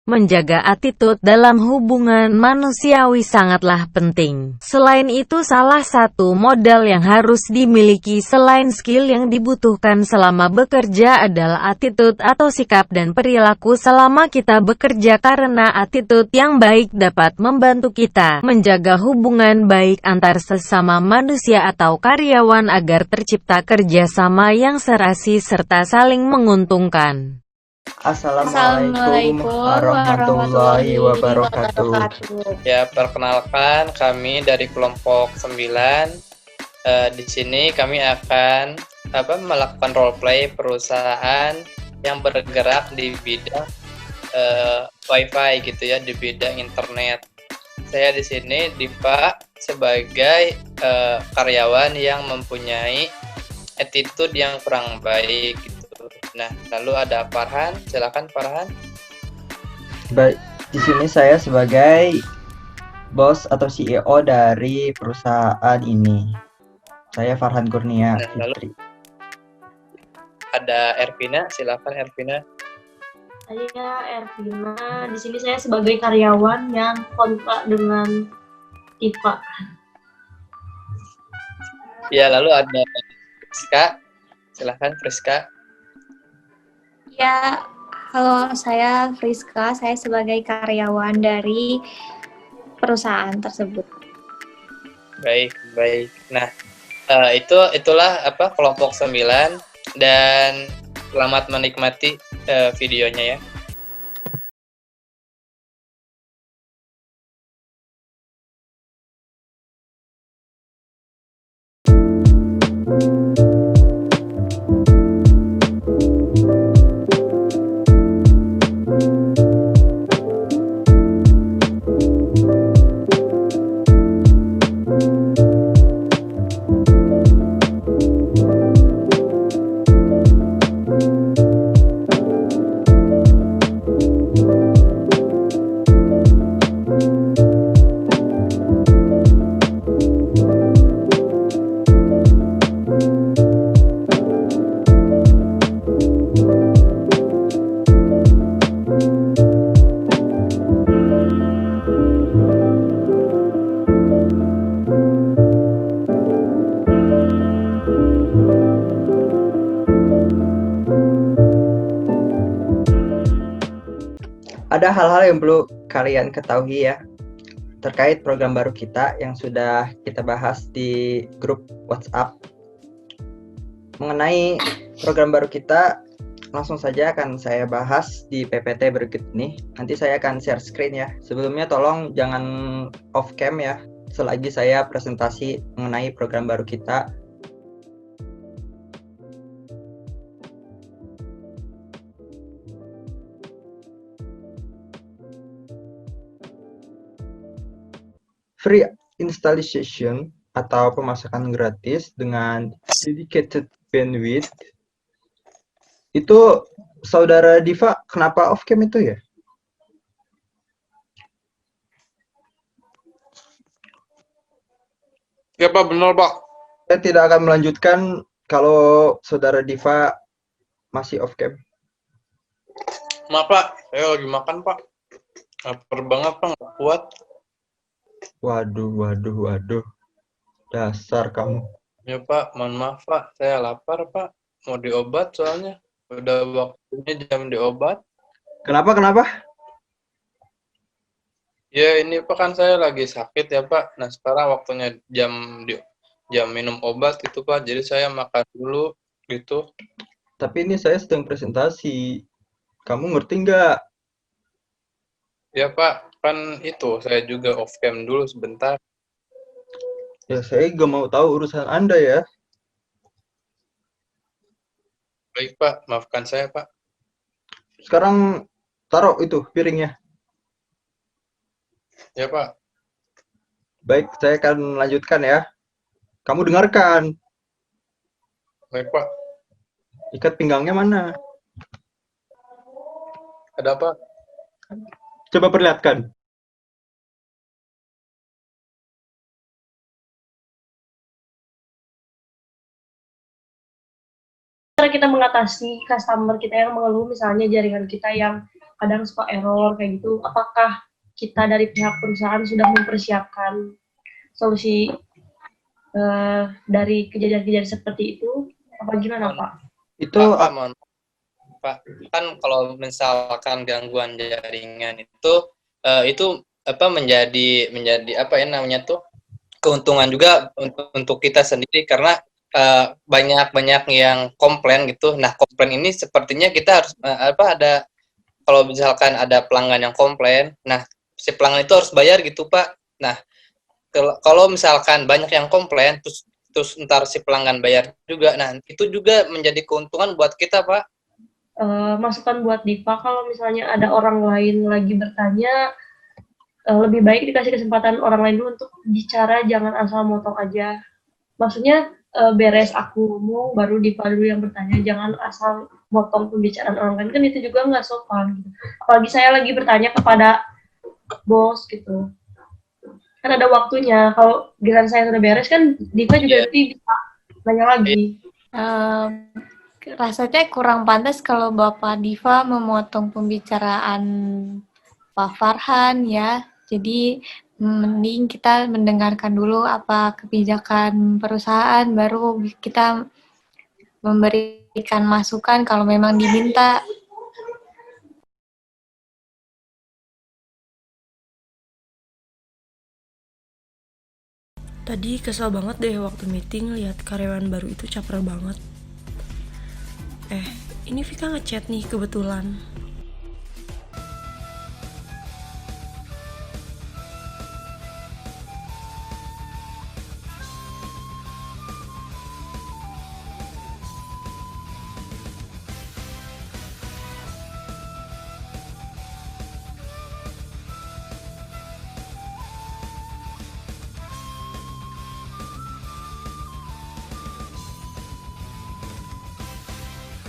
Menjaga attitude dalam hubungan manusiawi sangatlah penting. Selain itu, salah satu modal yang harus dimiliki selain skill yang dibutuhkan selama bekerja adalah attitude atau sikap dan perilaku selama kita bekerja, karena attitude yang baik dapat membantu kita menjaga hubungan baik antar sesama manusia atau karyawan agar tercipta kerjasama yang serasi serta saling menguntungkan. Assalamualaikum warahmatullahi wabarakatuh. Ya, perkenalkan kami dari kelompok 9. Di sini kami akan melakukan role play perusahaan yang bergerak di bidang wifi gitu ya, di bidang internet. Saya di sini Diva sebagai karyawan yang mempunyai attitude yang kurang baik gitu. Nah, lalu ada Farhan, silakan Farhan. Baik, di sini saya sebagai bos atau CEO dari perusahaan ini. Saya Farhan Kurnia Fitri. Ada Ervina, silakan Ervina. Saya Ervina, di sini saya sebagai karyawan yang kontrak dengan Diva. Ya, lalu ada Friska, silakan Friska. Ya, halo, saya Friska, saya sebagai karyawan dari perusahaan tersebut. Baik. Nah, itulah kelompok 9 dan selamat menikmati videonya ya. Ada hal-hal yang perlu kalian ketahui ya terkait program baru kita yang sudah kita bahas di grup WhatsApp. Mengenai program baru kita, langsung saja akan saya bahas di PPT berikut ini. Nanti saya akan share screen ya. Sebelumnya tolong jangan off cam ya, selagi saya presentasi mengenai program baru kita. Free installation atau pemasakan gratis dengan dedicated bandwidth. Itu saudara Diva kenapa off cam itu ya? Ya Pak, benar Pak. Saya tidak akan melanjutkan kalau saudara Diva masih off cam. Maaf Pak, saya lagi makan Pak. Lapar banget Pak, nggak kuat. Waduh. Dasar kamu. Ya Pak, mohon maaf Pak, saya lapar Pak. Mau diobat soalnya. Udah waktunya jam diobat. Kenapa? Ya ini Pak, kan saya lagi sakit ya Pak. Nah sekarang waktunya jam minum obat itu Pak. Jadi saya makan dulu gitu. Tapi ini saya sedang presentasi. Kamu ngerti nggak? Ya Pak, kan itu saya juga off cam dulu sebentar. Ya saya gak mau tahu urusan Anda ya. Baik Pak, maafkan saya Pak. Sekarang taruh itu piringnya. Ya Pak. Baik, saya akan lanjutkan ya. Kamu dengarkan. Baik Pak. Ikat pinggangnya mana? Ada apa? Coba perlihatkan. Cara kita mengatasi customer kita yang mengeluh, misalnya jaringan kita yang kadang suka error kayak gitu. Apakah kita dari pihak perusahaan sudah mempersiapkan solusi dari kejadian-kejadian seperti itu? Apa gimana, Mohon, Pak? Itu Pak, mohon Pak, kan kalau misalkan gangguan jaringan itu apa menjadi apa ya namanya tuh keuntungan juga untuk kita sendiri karena banyak yang komplain gitu. Nah, komplain ini sepertinya kita harus apa ada kalau misalkan ada pelanggan yang komplain, nah si pelanggan itu harus bayar gitu, Pak. Nah, kalau misalkan banyak yang komplain terus ntar si pelanggan bayar juga. Nah, itu juga menjadi keuntungan buat kita, Pak. Masukan buat Diva, kalau misalnya ada orang lain lagi bertanya, lebih baik dikasih kesempatan orang lain dulu untuk bicara, jangan asal motong aja. Maksudnya beres aku ngomong, baru Diva dulu yang bertanya, jangan asal motong pembicaraan orang lain, kan itu juga nggak sopan. Gitu. Apalagi saya lagi bertanya kepada bos gitu. Kan ada waktunya, kalau giliran saya sudah beres kan Diva juga nanti bisa nanya lagi. Rasanya kurang pantas kalau Bapak Diva memotong pembicaraan Pak Farhan ya. Jadi mending kita mendengarkan dulu apa kebijakan perusahaan, baru kita memberikan masukan kalau memang diminta. Tadi kesel banget deh waktu meeting lihat karyawan baru itu caper banget. Ini Vika ngechat nih kebetulan.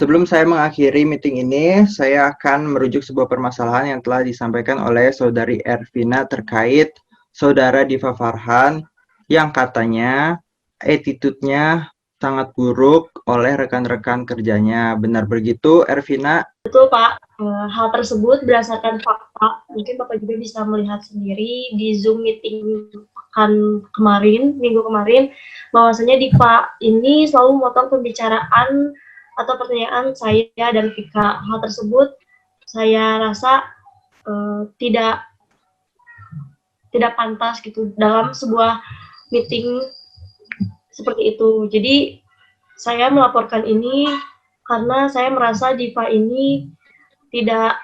Sebelum saya mengakhiri meeting ini, saya akan merujuk sebuah permasalahan yang telah disampaikan oleh Saudari Ervina terkait Saudara Diva Farhan yang katanya attitude-nya sangat buruk oleh rekan-rekan kerjanya. Benar begitu, Ervina? Betul, Pak. Hal tersebut berdasarkan fakta. Mungkin Bapak juga bisa melihat sendiri di Zoom meeting minggu kemarin, bahwasanya Diva ini selalu memotong pembicaraan atau pertanyaan saya dan Vika. Hal tersebut saya rasa tidak pantas gitu dalam sebuah meeting seperti itu. Jadi saya melaporkan ini karena saya merasa Diva ini tidak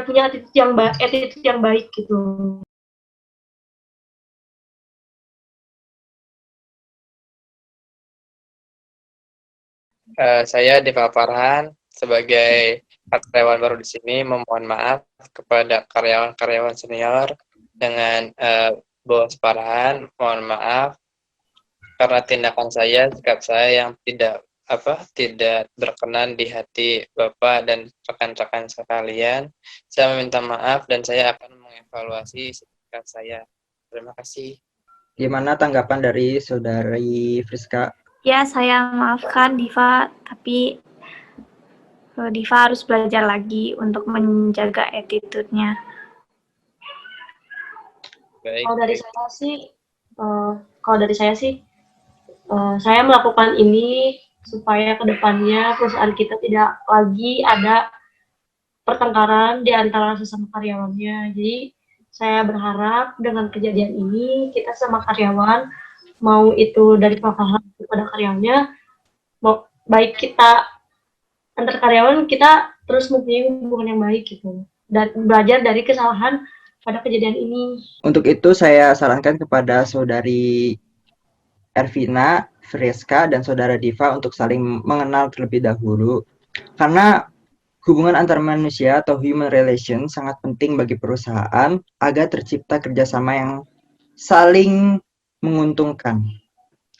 punya attitude yang baik gitu. Saya Deva Farhan sebagai karyawan baru di sini memohon maaf kepada karyawan-karyawan senior dengan Bos Farhan. Mohon maaf karena tindakan saya, sikap saya yang tidak berkenan di hati Bapak dan rekan-rekan sekalian. Saya meminta maaf dan saya akan mengevaluasi sikap saya. Terima kasih. Gimana tanggapan dari Saudari Friska? Ya, saya maafkan Diva, tapi Diva harus belajar lagi untuk menjaga attitude-nya. Baik. Kalau dari saya sih, saya melakukan ini supaya kedepannya perusahaan kita tidak lagi ada pertengkaran di antara sesama karyawannya. Jadi saya berharap dengan kejadian ini kita sama karyawan, mau itu dari Pak Farhan kepada karyawannya, mau baik kita antar karyawan, kita terus mempunyai hubungan yang baik gitu dan belajar dari kesalahan pada kejadian ini. Untuk itu saya sarankan kepada Saudari Ervina, Friska, dan Saudara Diva untuk saling mengenal terlebih dahulu. Karena hubungan antar manusia atau human relation sangat penting bagi perusahaan agar tercipta kerjasama yang saling menguntungkan.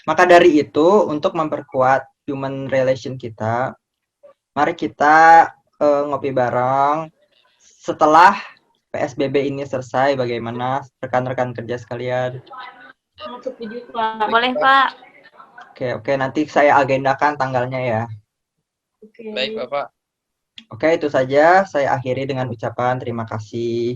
Maka dari itu, untuk memperkuat human relation kita, mari kita ngopi bareng setelah PSBB ini selesai. Bagaimana rekan-rekan kerja sekalian? Setuju, Pak. Boleh, Pak. Oke, nanti saya agendakan tanggalnya ya. Oke. Baik, Bapak. Oke, itu saja. Saya akhiri dengan ucapan terima kasih.